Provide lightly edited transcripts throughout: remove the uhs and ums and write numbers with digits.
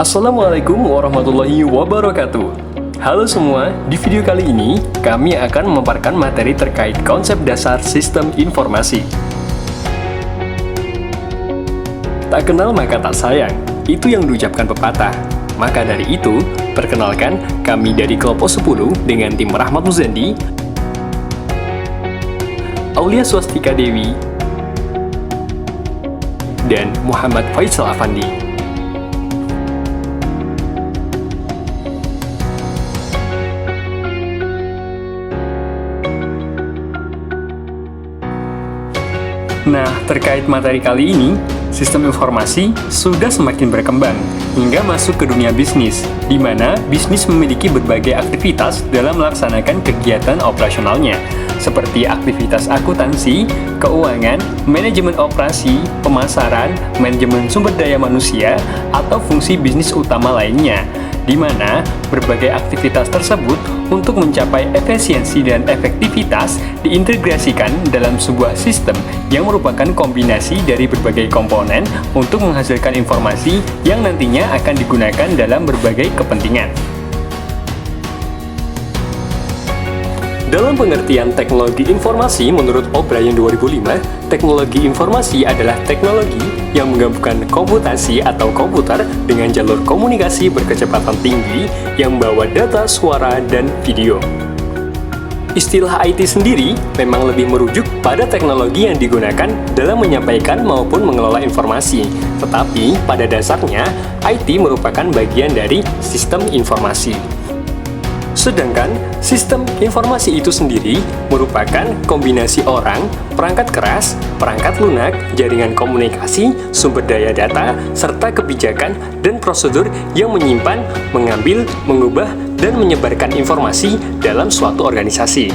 Assalamualaikum warahmatullahi wabarakatuh. Halo semua, di video kali ini kami akan memaparkan materi terkait konsep dasar sistem informasi. Tak kenal maka tak sayang, itu yang diucapkan pepatah. Maka dari itu, perkenalkan kami dari kelompok 10 dengan tim Rahmat Muzandi, Aulia Swastika Dewi, dan Muhammad Faisal Afandi. Nah, terkait materi kali ini, sistem informasi sudah semakin berkembang hingga masuk ke dunia bisnis, di mana bisnis memiliki berbagai aktivitas dalam melaksanakan kegiatan operasionalnya, seperti aktivitas akuntansi, keuangan, manajemen operasi, pemasaran, manajemen sumber daya manusia, atau fungsi bisnis utama lainnya, di mana berbagai aktivitas tersebut untuk mencapai efisiensi dan efektivitas diintegrasikan dalam sebuah sistem yang merupakan kombinasi dari berbagai komponen untuk menghasilkan informasi yang nantinya akan digunakan dalam berbagai kepentingan. Dalam pengertian teknologi informasi menurut O'Brien 2005, teknologi informasi adalah teknologi yang menggabungkan komputasi atau komputer dengan jalur komunikasi berkecepatan tinggi yang membawa data, suara, dan video. Istilah IT sendiri memang lebih merujuk pada teknologi yang digunakan dalam menyampaikan maupun mengelola informasi, tetapi pada dasarnya IT merupakan bagian dari sistem informasi. Sedangkan sistem informasi itu sendiri merupakan kombinasi orang, perangkat keras, perangkat lunak, jaringan komunikasi, sumber daya data, serta kebijakan dan prosedur yang menyimpan, mengambil, mengubah, dan menyebarkan informasi dalam suatu organisasi.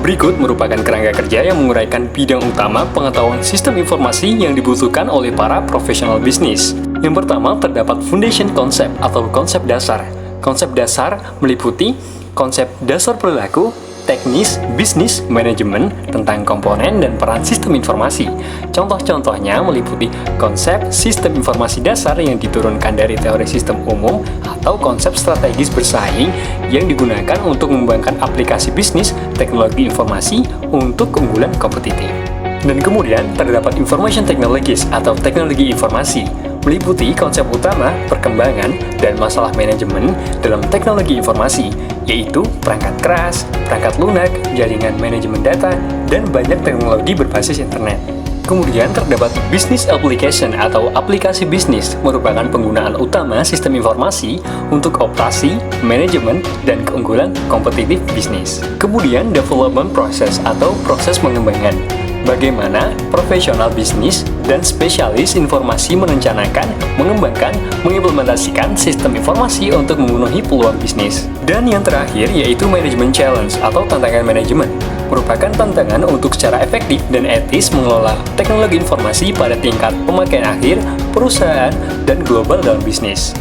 Berikut merupakan kerangka kerja yang menguraikan bidang utama pengetahuan sistem informasi yang dibutuhkan oleh para profesional bisnis. Yang pertama, terdapat foundation concept atau konsep dasar. Konsep dasar meliputi konsep dasar perilaku, teknis, bisnis, manajemen, tentang komponen dan peran sistem informasi. Contoh-contohnya meliputi konsep sistem informasi dasar yang diturunkan dari teori sistem umum atau konsep strategis bersaing yang digunakan untuk mengembangkan aplikasi bisnis teknologi informasi untuk keunggulan kompetitif. Dan kemudian terdapat information technologies atau teknologi informasi, meliputi konsep utama, perkembangan, dan masalah manajemen dalam teknologi informasi, yaitu perangkat keras, perangkat lunak, jaringan manajemen data, dan banyak teknologi berbasis internet. Kemudian terdapat business application atau aplikasi bisnis, merupakan penggunaan utama sistem informasi untuk operasi, manajemen, dan keunggulan kompetitif bisnis. Kemudian development process atau proses pengembangan, bagaimana profesional bisnis dan spesialis informasi merencanakan, mengembangkan, mengimplementasikan sistem informasi untuk memenuhi peluang bisnis. Dan yang terakhir yaitu management challenge atau tantangan manajemen, merupakan tantangan untuk secara efektif dan etis mengelola teknologi informasi pada tingkat pemakaian akhir, perusahaan, dan global dalam bisnis.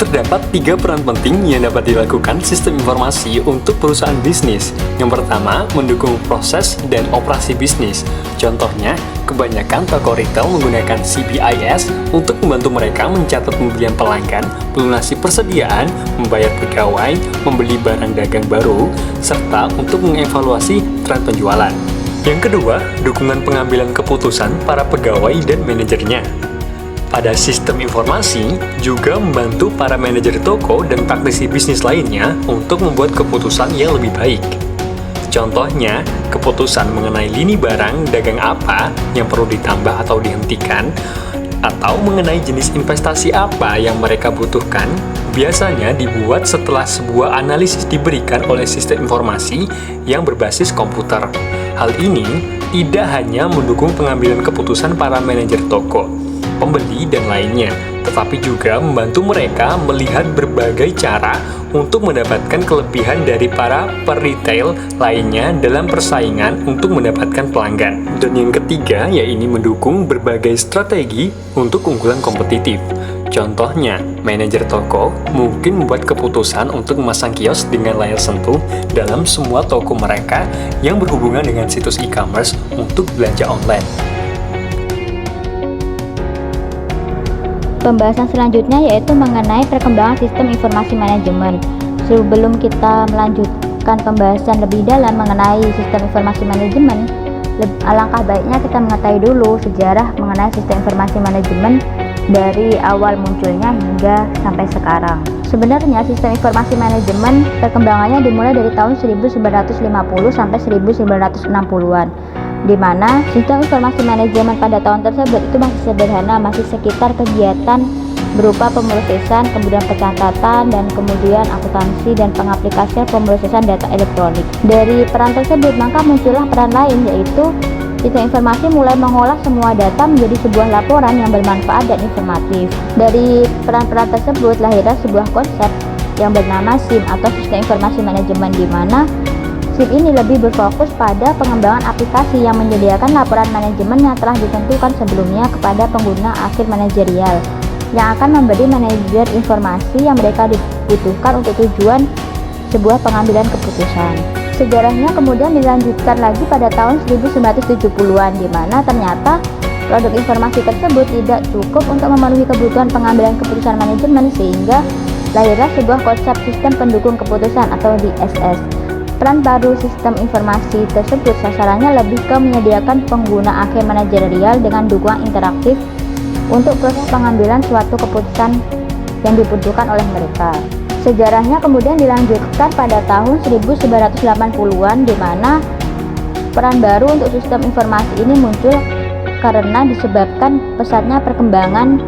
Terdapat 3 peran penting yang dapat dilakukan sistem informasi untuk perusahaan bisnis. Yang pertama, mendukung proses dan operasi bisnis. Contohnya, kebanyakan toko retail menggunakan CBIS untuk membantu mereka mencatat pembelian pelanggan, melunasi persediaan, membayar pegawai, membeli barang dagang baru, serta untuk mengevaluasi tren penjualan. Yang kedua, dukungan pengambilan keputusan para pegawai dan manajernya. Pada sistem informasi, juga membantu para manajer toko dan praktisi bisnis lainnya untuk membuat keputusan yang lebih baik. Contohnya, keputusan mengenai lini barang dagang apa yang perlu ditambah atau dihentikan, atau mengenai jenis investasi apa yang mereka butuhkan, biasanya dibuat setelah sebuah analisis diberikan oleh sistem informasi yang berbasis komputer. Hal ini tidak hanya mendukung pengambilan keputusan para manajer toko, pembeli, dan lainnya, tetapi juga membantu mereka melihat berbagai cara untuk mendapatkan kelebihan dari para per-retail lainnya dalam persaingan untuk mendapatkan pelanggan. Dan yang ketiga, yaitu mendukung berbagai strategi untuk keunggulan kompetitif. Contohnya, manajer toko mungkin membuat keputusan untuk memasang kios dengan layar sentuh dalam semua toko mereka yang berhubungan dengan situs e-commerce untuk belanja online. Pembahasan selanjutnya yaitu mengenai perkembangan sistem informasi manajemen. Sebelum kita melanjutkan pembahasan lebih dalam mengenai sistem informasi manajemen, alangkah baiknya kita mengetahui dulu sejarah mengenai sistem informasi manajemen dari awal munculnya hingga sampai sekarang. Sebenarnya sistem informasi manajemen perkembangannya dimulai dari tahun 1950 sampai 1960-an, di mana sistem informasi manajemen pada tahun tersebut itu masih sederhana, masih sekitar kegiatan berupa pemrosesan, kemudian pencatatan, dan kemudian akuntansi dan pengaplikasian pemrosesan data elektronik. Dari peran tersebut maka muncullah peran lain, yaitu sistem informasi mulai mengolah semua data menjadi sebuah laporan yang bermanfaat dan informatif. Dari peran-peran tersebut lahirlah sebuah konsep yang bernama SIM atau Sistem Informasi Manajemen, di mana SIM ini lebih berfokus pada pengembangan aplikasi yang menyediakan laporan manajemen yang telah ditentukan sebelumnya kepada pengguna akhir manajerial yang akan memberi manajer informasi yang mereka dibutuhkan untuk tujuan sebuah pengambilan keputusan. Sejarahnya kemudian dilanjutkan lagi pada tahun 1970-an, di mana ternyata produk informasi tersebut tidak cukup untuk memenuhi kebutuhan pengambilan keputusan manajemen, sehingga lahirlah sebuah konsep sistem pendukung keputusan atau DSS. Peran baru sistem informasi tersebut sasarannya lebih ke menyediakan pengguna akhir manajerial dengan dukungan interaktif untuk proses pengambilan suatu keputusan yang dibutuhkan oleh mereka. Sejarahnya kemudian dilanjutkan pada tahun 1980-an, di mana peran baru untuk sistem informasi ini muncul karena disebabkan pesatnya perkembangan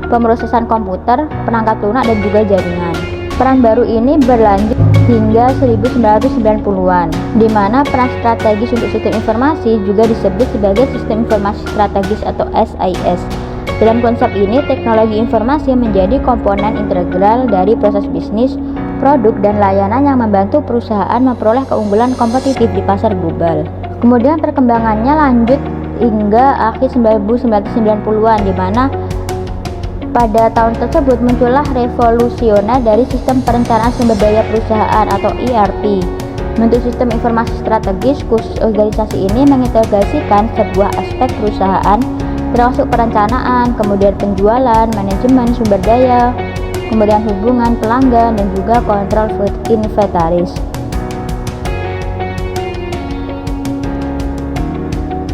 pemrosesan komputer, perangkat lunak, dan juga jaringan. Peran baru ini berlanjut hingga 1990-an, di mana peran strategis untuk sistem informasi juga disebut sebagai sistem informasi strategis atau SIS. Dalam konsep ini, teknologi informasi menjadi komponen integral dari proses bisnis, produk, dan layanan yang membantu perusahaan memperoleh keunggulan kompetitif di pasar global. Kemudian perkembangannya lanjut hingga akhir 1990-an, di mana pada tahun tersebut muncullah revolusioner dari sistem perencanaan sumber daya perusahaan atau ERP. Bentuk sistem informasi strategis khusus organisasi ini mengintegrasikan sebuah aspek perusahaan termasuk perencanaan, kemudian penjualan, manajemen sumber daya, kemudian hubungan pelanggan, dan juga kontrol inventaris.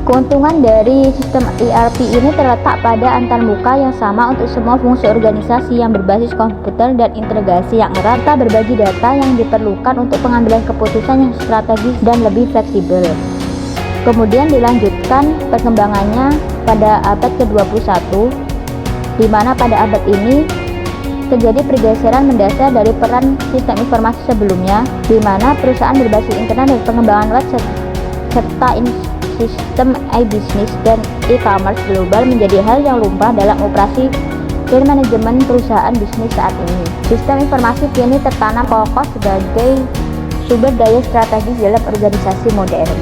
Keuntungan dari sistem ERP ini terletak pada antarmuka yang sama untuk semua fungsi organisasi yang berbasis komputer dan integrasi yang erat, serta berbagi data yang diperlukan untuk pengambilan keputusan yang strategis dan lebih fleksibel. Kemudian dilanjutkan perkembangannya pada abad ke-21, di mana pada abad ini terjadi pergeseran mendasar dari peran sistem informasi sebelumnya, di mana perusahaan berbasis internet dan pengembangan web serta sistem e-business dan e-commerce global menjadi hal yang lumrah dalam operasi dan manajemen perusahaan bisnis saat ini. Sistem informasi kini tertanam kokoh sebagai sumber daya strategis dalam organisasi modern.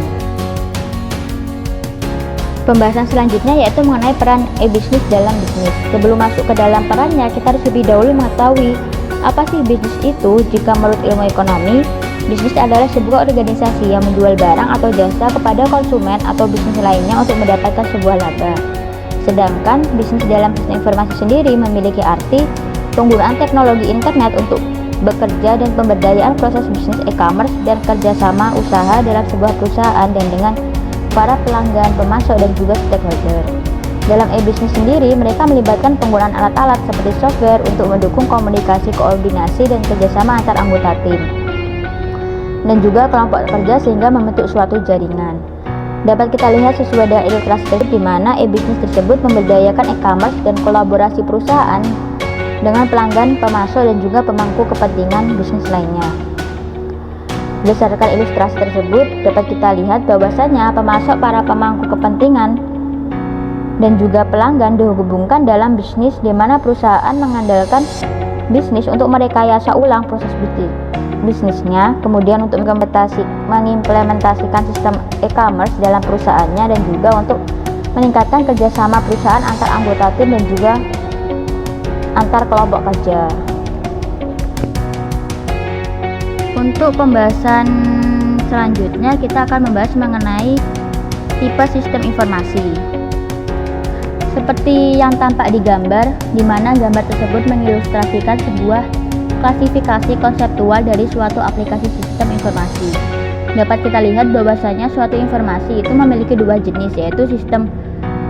Pembahasan selanjutnya yaitu mengenai peran e-bisnis dalam bisnis. Sebelum masuk ke dalam perannya, kita harus lebih dahulu mengetahui apa sih bisnis itu. Jika menurut ilmu ekonomi, bisnis adalah sebuah organisasi yang menjual barang atau jasa kepada konsumen atau bisnis lainnya untuk mendapatkan sebuah laba. Sedangkan bisnis dalam sistem informasi sendiri memiliki arti penggunaan teknologi internet untuk bekerja dan pemberdayaan proses bisnis e-commerce dan kerjasama usaha dalam sebuah perusahaan dan dengan para pelanggan, pemasok, dan juga stakeholder. Dalam e-bisnis sendiri, mereka melibatkan penggunaan alat-alat seperti software untuk mendukung komunikasi, koordinasi, dan kerjasama antar anggota tim, dan juga kelompok kerja sehingga membentuk suatu jaringan. Dapat kita lihat sesuai dengan ilustrasi tersebut, di mana e-bisnis tersebut memberdayakan e-commerce dan kolaborasi perusahaan dengan pelanggan, pemasok, dan juga pemangku kepentingan bisnis lainnya. Berdasarkan ilustrasi tersebut, dapat kita lihat bahwasanya pemasok, para pemangku kepentingan, dan juga pelanggan dihubungkan dalam bisnis, di mana perusahaan mengandalkan bisnis untuk merekayasa ulang proses bisnisnya, kemudian untuk mengimplementasikan sistem e-commerce dalam perusahaannya, dan juga untuk meningkatkan kerjasama perusahaan antar anggota tim dan juga antar kelompok kerja. Untuk pembahasan selanjutnya, kita akan membahas mengenai tipe sistem informasi. Seperti yang tampak di gambar, di mana gambar tersebut mengilustrasikan sebuah klasifikasi konseptual dari suatu aplikasi sistem informasi. Dapat kita lihat bahwasanya suatu informasi itu memiliki dua jenis, yaitu sistem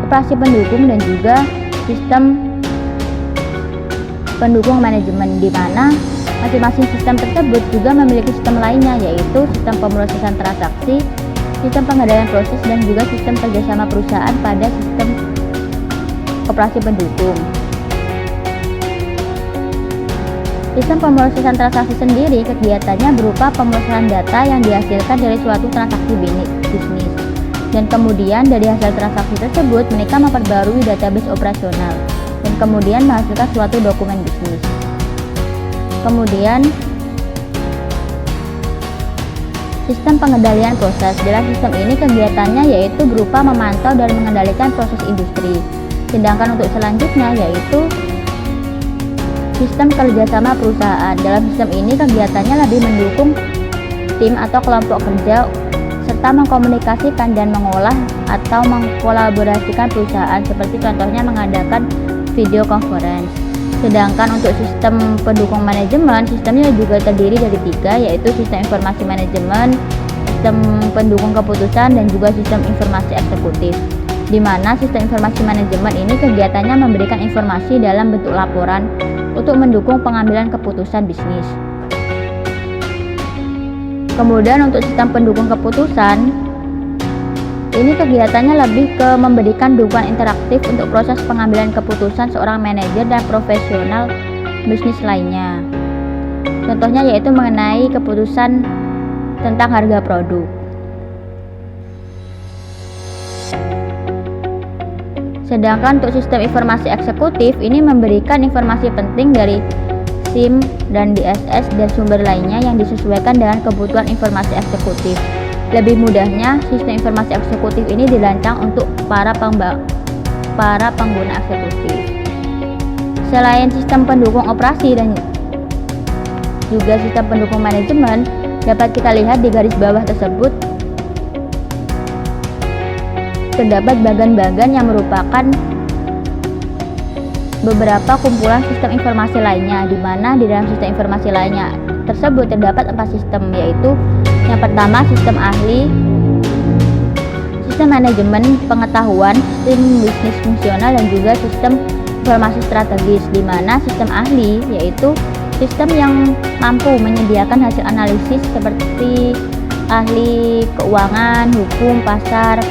operasi pendukung dan juga sistem pendukung manajemen, di mana masing-masing sistem tersebut juga memiliki sistem lainnya, yaitu sistem pemrosesan transaksi, sistem pengendalian proses, dan juga sistem kerjasama perusahaan pada sistem operasi pendukung. Sistem pemrosesan transaksi sendiri kegiatannya berupa pemrosesan data yang dihasilkan dari suatu transaksi bisnis, dan kemudian dari hasil transaksi tersebut mereka memperbarui database operasional dan kemudian menghasilkan suatu dokumen bisnis. Kemudian sistem pengendalian proses. Dalam sistem ini kegiatannya yaitu berupa memantau dan mengendalikan proses industri. Sedangkan untuk selanjutnya yaitu sistem kerjasama perusahaan. Dalam sistem ini kegiatannya lebih mendukung tim atau kelompok kerja serta mengkomunikasikan dan mengolah atau mengkolaborasikan perusahaan, seperti contohnya mengadakan video conference. Sedangkan untuk sistem pendukung manajemen, sistemnya juga terdiri dari 3, yaitu sistem informasi manajemen, sistem pendukung keputusan, dan juga sistem informasi eksekutif. Di mana sistem informasi manajemen ini kegiatannya memberikan informasi dalam bentuk laporan untuk mendukung pengambilan keputusan bisnis. Kemudian untuk sistem pendukung keputusan, ini kegiatannya lebih ke memberikan dukungan interaktif untuk proses pengambilan keputusan seorang manajer dan profesional bisnis lainnya. Contohnya yaitu mengenai keputusan tentang harga produk. Sedangkan untuk sistem informasi eksekutif ini memberikan informasi penting dari SIM dan DSS dan sumber lainnya yang disesuaikan dengan kebutuhan informasi eksekutif. Lebih mudahnya, sistem informasi eksekutif ini dirancang untuk para pengguna eksekutif. Selain sistem pendukung operasi dan juga sistem pendukung manajemen, dapat kita lihat di garis bawah tersebut terdapat bagan-bagan yang merupakan beberapa kumpulan sistem informasi lainnya, di mana di dalam sistem informasi lainnya tersebut terdapat 4 sistem, yaitu yang pertama sistem ahli, sistem manajemen pengetahuan, sistem bisnis fungsional, dan juga sistem informasi strategis, di mana sistem ahli yaitu sistem yang mampu menyediakan hasil analisis seperti ahli keuangan, hukum, pasar,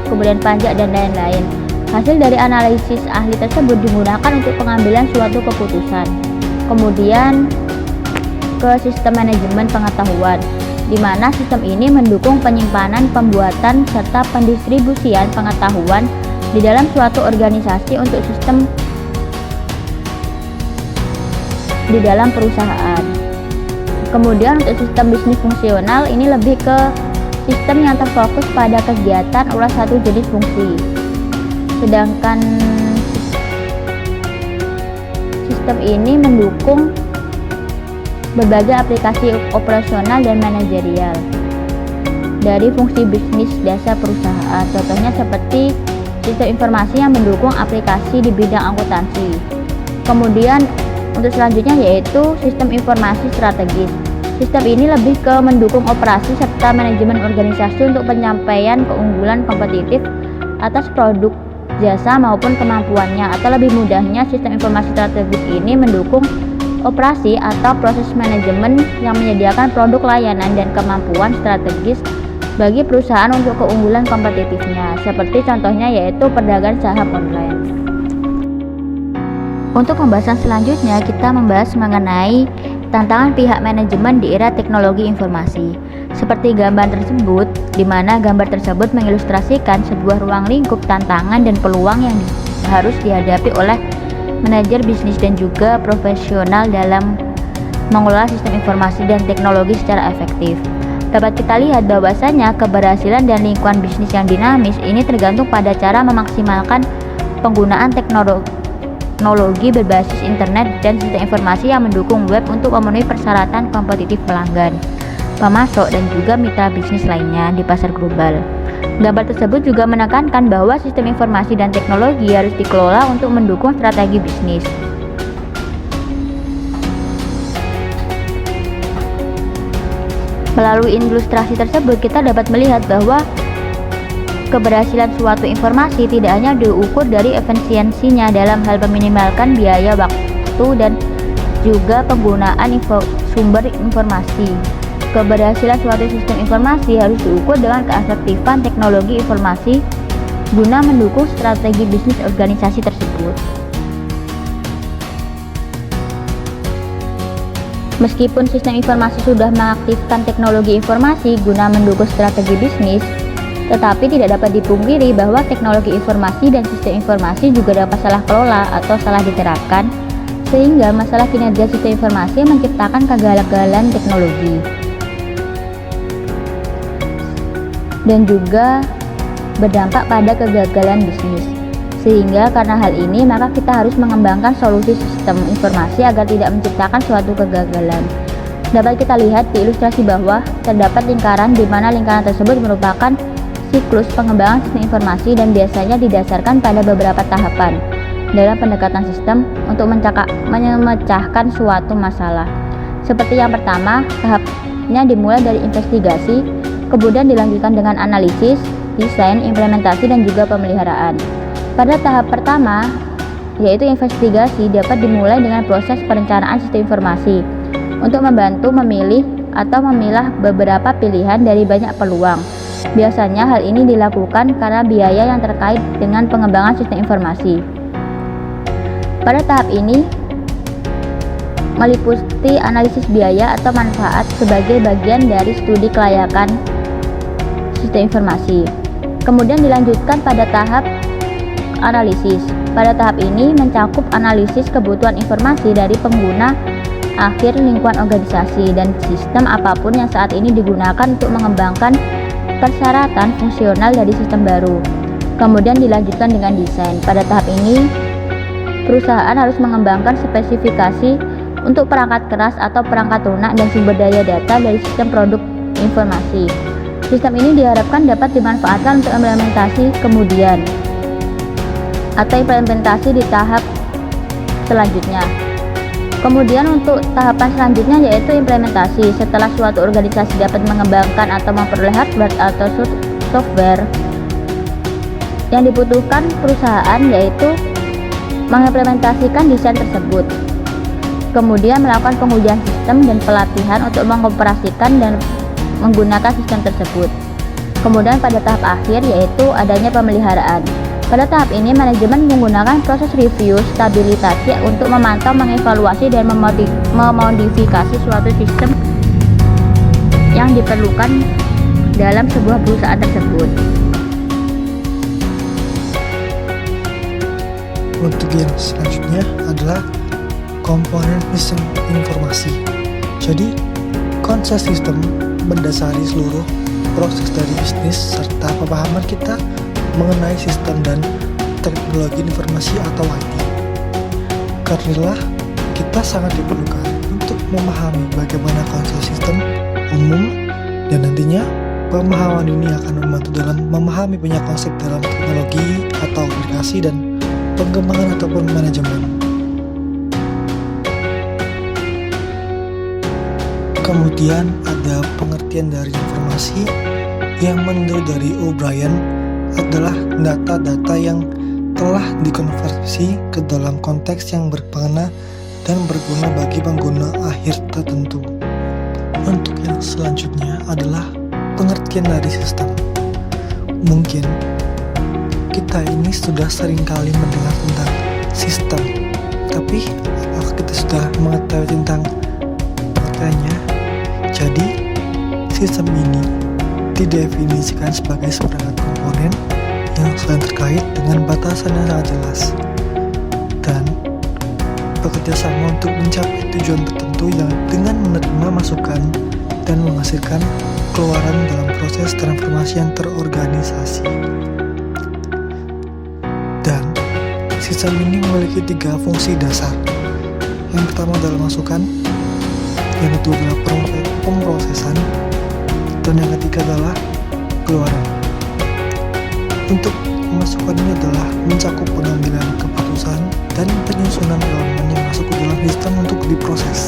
kemudian pajak, dan lain-lain. Hasil dari analisis ahli tersebut digunakan untuk pengambilan suatu keputusan. Kemudian ke sistem manajemen pengetahuan, di mana sistem ini mendukung penyimpanan, pembuatan, serta pendistribusian pengetahuan di dalam suatu organisasi untuk sistem di dalam perusahaan. Kemudian untuk sistem bisnis fungsional ini lebih ke sistem yang terfokus pada kegiatan oleh satu jenis fungsi. Sedangkan sistem ini mendukung berbagai aplikasi operasional dan manajerial dari fungsi bisnis dasar perusahaan. Contohnya seperti sistem informasi yang mendukung aplikasi di bidang akuntansi. Kemudian untuk selanjutnya yaitu sistem informasi strategis. Sistem ini lebih ke mendukung operasi serta manajemen organisasi untuk penyampaian keunggulan kompetitif atas produk, jasa maupun kemampuannya. Atau lebih mudahnya, sistem informasi strategis ini mendukung operasi atau proses manajemen yang menyediakan produk layanan dan kemampuan strategis bagi perusahaan untuk keunggulan kompetitifnya. Seperti contohnya yaitu perdagangan saham online. Untuk pembahasan selanjutnya, kita membahas mengenai tantangan pihak manajemen di era teknologi informasi. Seperti gambar tersebut, di mana gambar tersebut mengilustrasikan sebuah ruang lingkup tantangan dan peluang yang harus dihadapi oleh manajer bisnis dan juga profesional dalam mengelola sistem informasi dan teknologi secara efektif. Dapat kita lihat bahwasanya keberhasilan dan lingkungan bisnis yang dinamis ini tergantung pada cara memaksimalkan penggunaan teknologi berbasis internet dan sistem informasi yang mendukung web untuk memenuhi persyaratan kompetitif pelanggan, pemasok, dan juga mitra bisnis lainnya di pasar global. Gambar tersebut juga menekankan bahwa sistem informasi dan teknologi harus dikelola untuk mendukung strategi bisnis. Melalui ilustrasi tersebut, kita dapat melihat bahwa keberhasilan suatu informasi tidak hanya diukur dari efisiensinya dalam hal meminimalkan biaya waktu dan juga penggunaan sumber informasi. Keberhasilan suatu sistem informasi harus diukur dengan keefektifan teknologi informasi guna mendukung strategi bisnis organisasi tersebut. Meskipun sistem informasi sudah mengaktifkan teknologi informasi guna mendukung strategi bisnis, tetapi tidak dapat dipungkiri bahwa teknologi informasi dan sistem informasi juga dapat salah kelola atau salah diterapkan, sehingga masalah kinerja sistem informasi menciptakan kegagalan teknologi. Dan juga berdampak pada kegagalan bisnis. Sehingga karena hal ini, maka kita harus mengembangkan solusi sistem informasi agar tidak menciptakan suatu kegagalan. Dapat kita lihat di ilustrasi bawah, terdapat lingkaran di mana lingkaran tersebut merupakan siklus pengembangan sistem informasi dan biasanya didasarkan pada beberapa tahapan dalam pendekatan sistem untuk memecahkan suatu masalah. Seperti yang pertama, tahapnya dimulai dari investigasi, kemudian dilanjutkan dengan analisis, desain, implementasi, dan juga pemeliharaan. Pada tahap pertama, yaitu investigasi, dapat dimulai dengan proses perencanaan sistem informasi untuk membantu memilih atau memilah beberapa pilihan dari banyak peluang. Biasanya hal ini dilakukan karena biaya yang terkait dengan pengembangan sistem informasi. Pada tahap ini, meliputi analisis biaya atau manfaat sebagai bagian dari studi kelayakan sistem informasi. Kemudian dilanjutkan pada tahap analisis. Pada tahap ini mencakup analisis kebutuhan informasi dari pengguna akhir lingkungan organisasi dan sistem apapun yang saat ini digunakan untuk mengembangkan persyaratan fungsional dari sistem baru. Kemudian dilanjutkan dengan desain. Pada tahap ini, perusahaan harus mengembangkan spesifikasi untuk perangkat keras atau perangkat lunak dan sumber daya data dari sistem produk informasi. Sistem ini diharapkan dapat dimanfaatkan untuk implementasi kemudian atau implementasi di tahap selanjutnya. Kemudian untuk tahapan selanjutnya yaitu implementasi. Setelah suatu organisasi dapat mengembangkan atau memperoleh hardware atau software yang dibutuhkan perusahaan, yaitu mengimplementasikan desain tersebut. Kemudian melakukan pengujian sistem dan pelatihan untuk mengoperasikan dan menggunakan sistem tersebut. Kemudian pada tahap akhir yaitu adanya pemeliharaan. Pada tahap ini manajemen menggunakan proses review stabilitas untuk memantau, mengevaluasi, dan memodifikasi suatu sistem yang diperlukan dalam sebuah perusahaan tersebut. Untuk yang selanjutnya adalah komponen sistem informasi. Jadi, konsep sistem mendasari seluruh proses dari bisnis serta pemahaman kita mengenai sistem dan teknologi informasi atau IT. Karenanya kita sangat diperlukan untuk memahami bagaimana konsep sistem umum dan nantinya pemahaman ini akan membantu dalam memahami banyak konsep dalam teknologi atau aplikasi dan pengembangan ataupun manajemen. Kemudian ada pengertian dari informasi yang menurut dari O'Brien adalah data-data yang telah dikonversi ke dalam konteks yang bermakna dan berguna bagi pengguna akhir tertentu. Untuk yang selanjutnya adalah pengertian dari sistem. Mungkin kita ini sudah sering kali mendengar tentang sistem, tapi apakah kita sudah mengetahui tentang pengertiannya? Jadi, sistem ini didefinisikan sebagai seperangkat komponen yang saling terkait dengan batasan yang sangat jelas dan bekerja sama untuk mencapai tujuan tertentu yang dengan menerima masukan dan menghasilkan keluaran dalam proses transformasi yang terorganisasi. Dan sistem ini memiliki 3 fungsi dasar. Yang pertama adalah masukan, yang kedua adalah pemrosesan, dan yang ketiga adalah keluaran. Untuk pemasukannya adalah mencakup pengambilan keputusan dan penyusunan elemen yang masuk ke dalam sistem untuk diproses.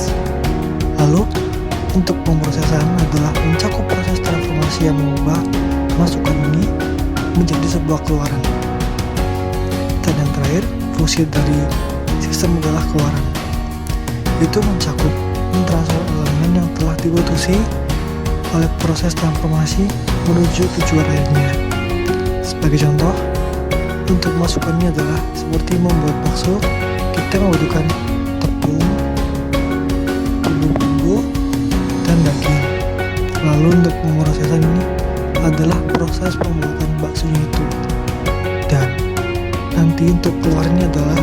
Lalu, untuk pemrosesan adalah mencakup proses transformasi yang mengubah masukan ini menjadi sebuah keluaran. Dan yang terakhir, fungsi dari sistem adalah keluaran, yaitu mencakup mentransfer elemen yang telah diputusi oleh proses transformasi menuju tujuan akhirnya. Sebagai contoh, untuk masukannya adalah seperti membuat bakso, kita membutuhkan tepung, bumbu-bumbu, dan daging. Lalu untuk pemrosesan ini adalah proses pembuatan baksonya itu. Dan nanti untuk keluarnya adalah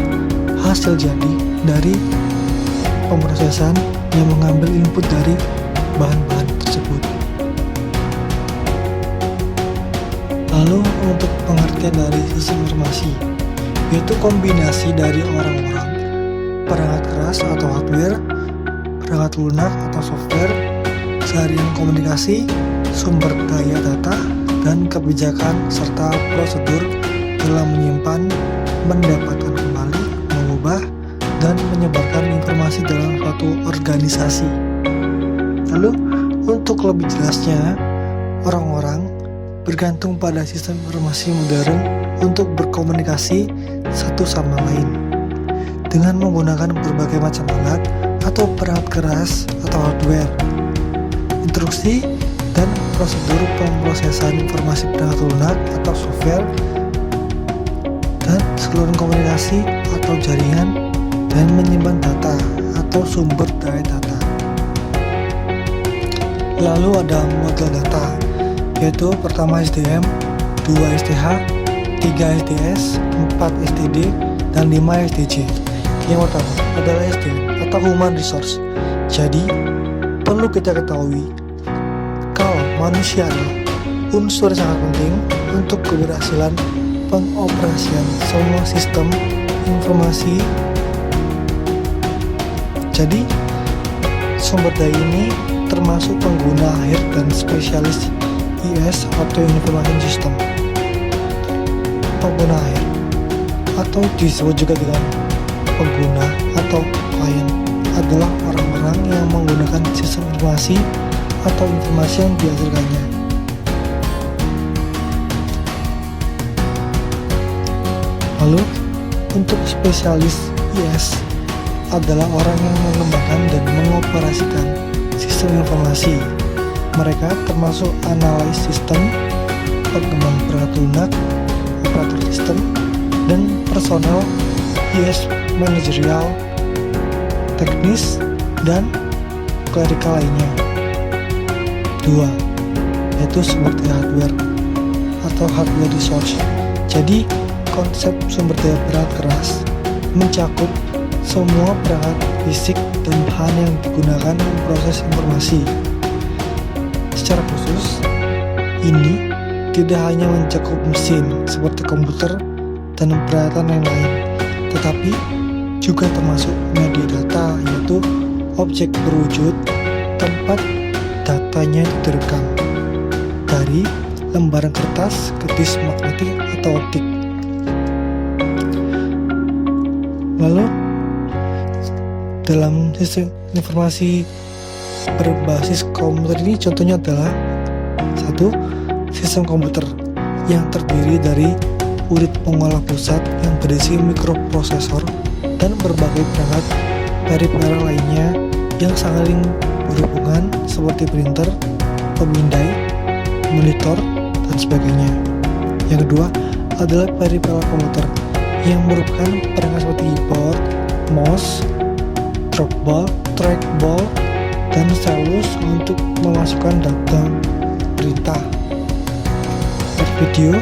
hasil jadi dari pemrosesan yang mengambil input dari bahan-bahan tersebut. Lalu untuk pengertian dari sistem informasi, yaitu kombinasi dari orang-orang, perangkat keras atau hardware, perangkat lunak atau software, jaringan komunikasi, sumber daya data, dan kebijakan serta prosedur dalam menyimpan, mendapatkan kembali, mengubah, dan menyebarkan informasi dalam suatu organisasi. Lalu untuk lebih jelasnya, orang-orang bergantung pada sistem informasi modern untuk berkomunikasi satu sama lain dengan menggunakan berbagai macam alat atau perangkat keras atau hardware, instruksi, dan prosedur pemrosesan informasi perangkat lunak atau software, dan seluruh komunikasi atau jaringan, dan menyimpan data atau sumber daya data. Lalu ada model data, yaitu pertama SDM, 2 SDH, 3 SDS, 4 STD, dan 5 SDJ. Yang pertama adalah SDM atau Human Resource. Jadi, perlu kita ketahui kalau manusia adalah unsur yang sangat penting untuk keberhasilan pengoperasian semua sistem informasi. Jadi, sumber daya ini termasuk pengguna akhir dan spesialis IS atau Information System. Pengguna akhir atau disebut juga dengan pengguna atau klien adalah orang-orang yang menggunakan sistem informasi atau informasi yang dihasilkannya. Lalu, untuk spesialis IS adalah orang yang mengembangkan dan mengoperasikan sistem informasi. Mereka termasuk analis sistem, pengembang perangkat lunak, operator sistem, dan personel IS manajerial, teknis, dan klerikal lainnya. 2. Yaitu sumber daya hardware atau hardware resource. Jadi, konsep sumber daya perangkat keras mencakup semua perangkat fisik dan bahan yang digunakan memproses informasi. Secara khusus, ini tidak hanya mencakup mesin seperti komputer dan peralatan lain-lain, tetapi juga termasuk media data, yaitu objek berwujud tempat datanya direkam dari lembaran kertas ke disk magnetik atau optik. Lalu, dalam sistem informasi berbasis komputer ini contohnya adalah 1. Sistem komputer yang terdiri dari unit pengolah pusat yang berisi mikroprosesor dan berbagai perangkat peripheral lainnya yang saling berhubungan seperti printer, pemindai, monitor, dan sebagainya. Yang kedua adalah peripheral komputer yang merupakan perangkat seperti keyboard, mouse, trackball, dan stylus untuk memasukkan data perintah, video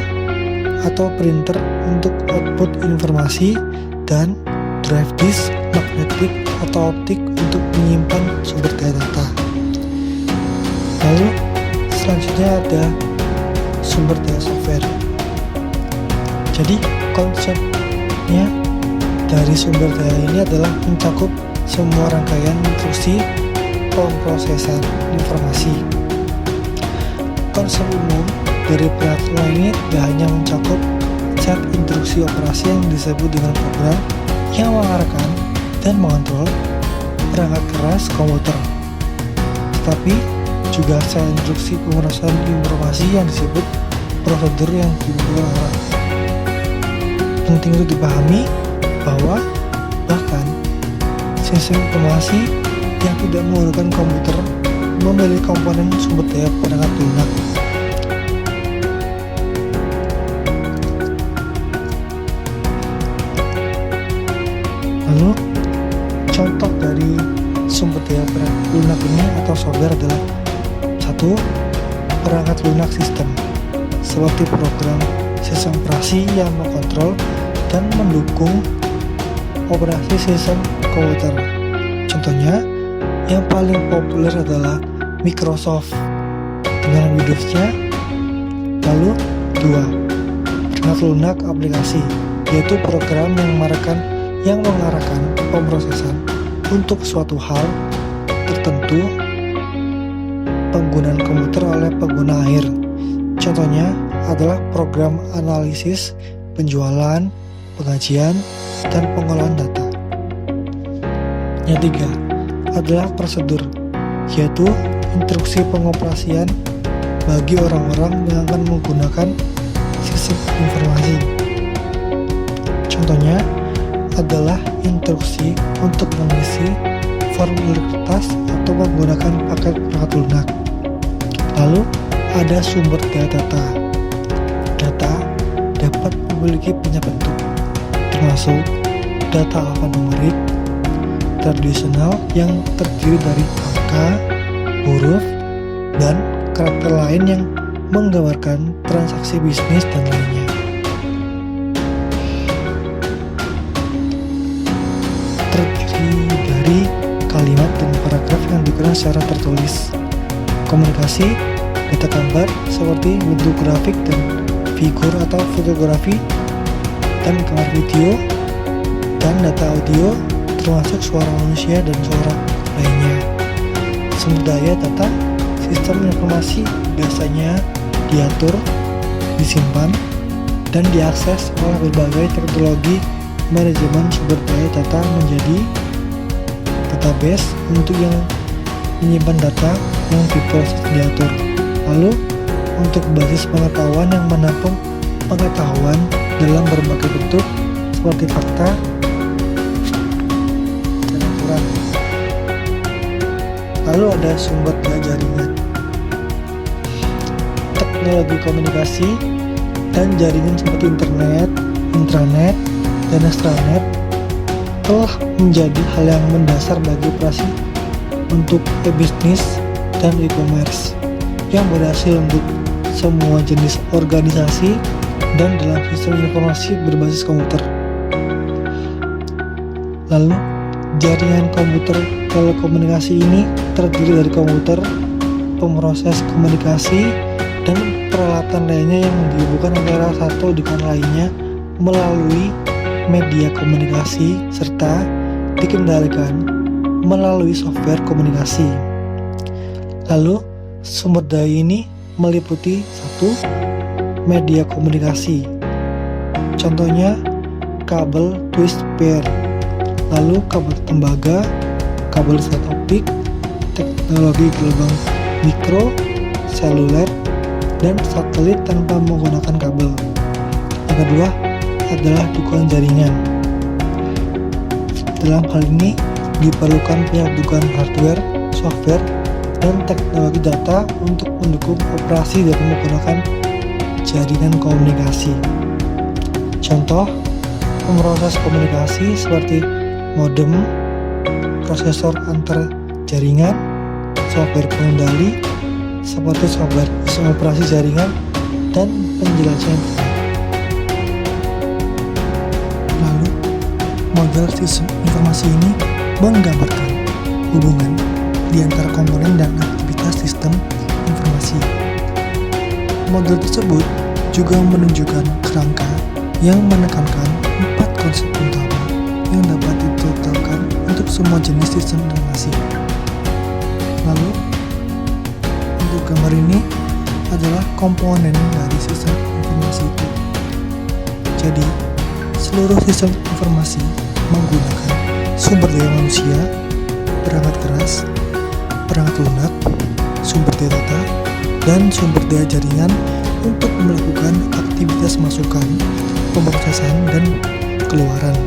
atau printer untuk output informasi, dan drive disk magnetik atau optik untuk menyimpan sumber daya data. Lalu selanjutnya ada sumber daya software. Jadi konsepnya dari sumber daya ini adalah mencakup semua rangkaian instruksi pemrosesan informasi. Konsep umum dari perangkat ini tidak hanya mencakup set instruksi operasi yang disebut dengan program yang mengarahkan dan mengontrol perangkat keras komputer, tetapi juga set instruksi pemrosesan informasi yang disebut prosedur yang dibutuhkan orang. Penting untuk dipahami bahwa bahkan sistem informasi yang tidak menggunakan komputer memiliki komponen sumber daya perangkat lunak. Lalu, contoh dari sumber daya perangkat lunak ini atau software adalah 1. Perangkat lunak sistem, seperti program sistem operasi yang mengontrol dan mendukung operasi sistem komputer. Contohnya, yang paling populer adalah Microsoft dengan Windows-nya. Lalu 2. Perangkat lunak aplikasi, yaitu program yang mengarahkan pemrosesan untuk suatu hal tertentu penggunaan komputer oleh pengguna akhir. Contohnya adalah program analisis, penjualan, pengajian, dan pengolahan data. Yang 3 adalah prosedur, yaitu instruksi pengoperasian bagi orang-orang yang akan menggunakan sistem informasi. Contohnya adalah instruksi untuk mengisi formulir kertas atau menggunakan paket perangkat lunak. Lalu ada sumber daya data. Data dapat memiliki banyak bentuk, termasuk data alfanumerik tradisional yang terdiri dari angka, huruf, dan karakter lain yang menggambarkan transaksi bisnis dan lainnya. Terdiri dari kalimat dan paragraf yang digunakan secara tertulis. Komunikasi, data gambar seperti bentuk grafik dan figur atau fotografi, dan gambar video, dan data audio termasuk suara manusia dan suara lainnya. Sumber daya data sistem informasi biasanya diatur, disimpan, dan diakses oleh berbagai teknologi manajemen sumber daya data menjadi database untuk yang menyimpan data yang diproses diatur. Lalu untuk basis pengetahuan yang menampung pengetahuan dalam berbagai bentuk seperti fakta dan aturan. Lalu ada sumber daya jaringan, teknologi komunikasi dan jaringan seperti internet, intranet, dan extranet telah menjadi hal yang mendasar bagi operasi untuk e-bisnis dan e-commerce yang berhasil untuk semua jenis organisasi dan dalam sistem informasi berbasis komputer. Lalu, jaringan komputer telekomunikasi ini terdiri dari komputer, pemroses komunikasi, dan peralatan lainnya yang dihubungkan antara satu dengan lainnya melalui media komunikasi serta dikendalikan melalui software komunikasi. Lalu, sumber daya ini meliputi 1. Media komunikasi. Contohnya, kabel twist pair, lalu kabel tembaga, kabel set optik, teknologi gelombang mikro, seluler, dan satelit tanpa menggunakan kabel. Yang kedua adalah dukungan jaringan. Dalam hal ini diperlukan pihak dukungan hardware, software, dan teknologi data untuk mendukung operasi dan menggunakan jaringan komunikasi. Contoh pemroses komunikasi seperti modem, prosesor antar jaringan, software pengendali seperti software sistem operasi jaringan, dan penjelasan internet. Lalu, model sistem informasi ini menggambarkan hubungan di antara komponen dan aktivitas sistem informasi. Model tersebut juga menunjukkan kerangka yang menekankan 4 konsep utama yang dapat ditetapkan untuk semua jenis sistem informasi. Lalu, untuk gambar ini adalah komponen dari sistem informasi itu. Jadi, seluruh sistem informasi menggunakan sumber daya manusia, perangkat keras, perangkat lunak, sumber daya data, dan sumber daya jaringan untuk melakukan aktivitas masukan, pemrosesan, dan keluaran,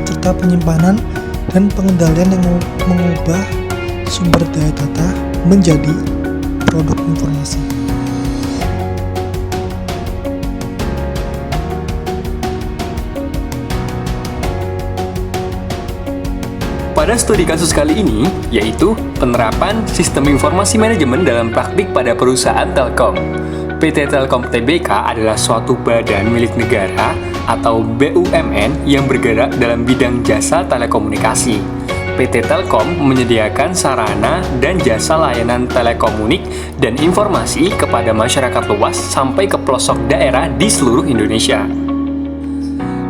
serta penyimpanan dan pengendalian yang mengubah sumber daya data menjadi produk informasi. Pada studi kasus kali ini, yaitu penerapan sistem informasi manajemen dalam praktik pada perusahaan Telkom. PT Telkom Tbk adalah suatu badan milik negara atau BUMN yang bergerak dalam bidang jasa telekomunikasi. PT Telkom menyediakan sarana dan jasa layanan telekomunik dan informasi kepada masyarakat luas sampai ke pelosok daerah di seluruh Indonesia.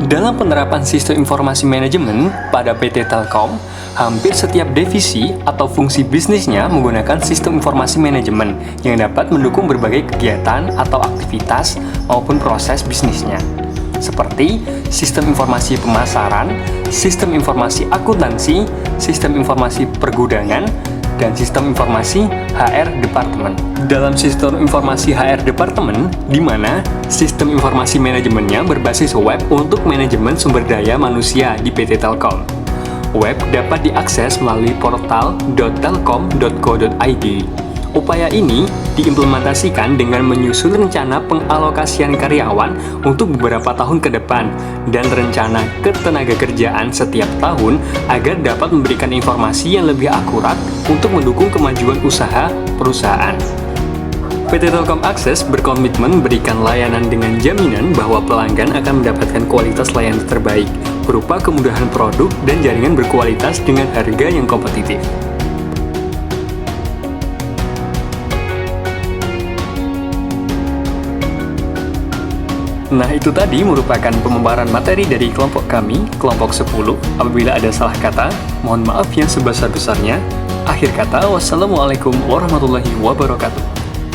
Dalam penerapan sistem informasi manajemen pada PT Telkom, hampir setiap divisi atau fungsi bisnisnya menggunakan sistem informasi manajemen yang dapat mendukung berbagai kegiatan atau aktivitas maupun proses bisnisnya, seperti sistem informasi pemasaran, sistem informasi akuntansi, sistem informasi pergudangan, dan sistem informasi HR Departemen. Dalam sistem informasi HR Departemen, di mana sistem informasi manajemennya berbasis web untuk manajemen sumber daya manusia di PT Telkom. Web dapat diakses melalui portal .telkom.co.id. Upaya ini diimplementasikan dengan menyusun rencana pengalokasian karyawan untuk beberapa tahun ke depan dan rencana ketenagakerjaan setiap tahun agar dapat memberikan informasi yang lebih akurat untuk mendukung kemajuan usaha perusahaan. PT Telkom Akses berkomitmen memberikan layanan dengan jaminan bahwa pelanggan akan mendapatkan kualitas layanan terbaik berupa kemudahan produk dan jaringan berkualitas dengan harga yang kompetitif. Nah, itu tadi merupakan pemaparan materi dari kelompok kami, kelompok 10. Apabila ada salah kata, mohon maaf yang sebesar-besarnya. Akhir kata, wassalamualaikum warahmatullahi wabarakatuh.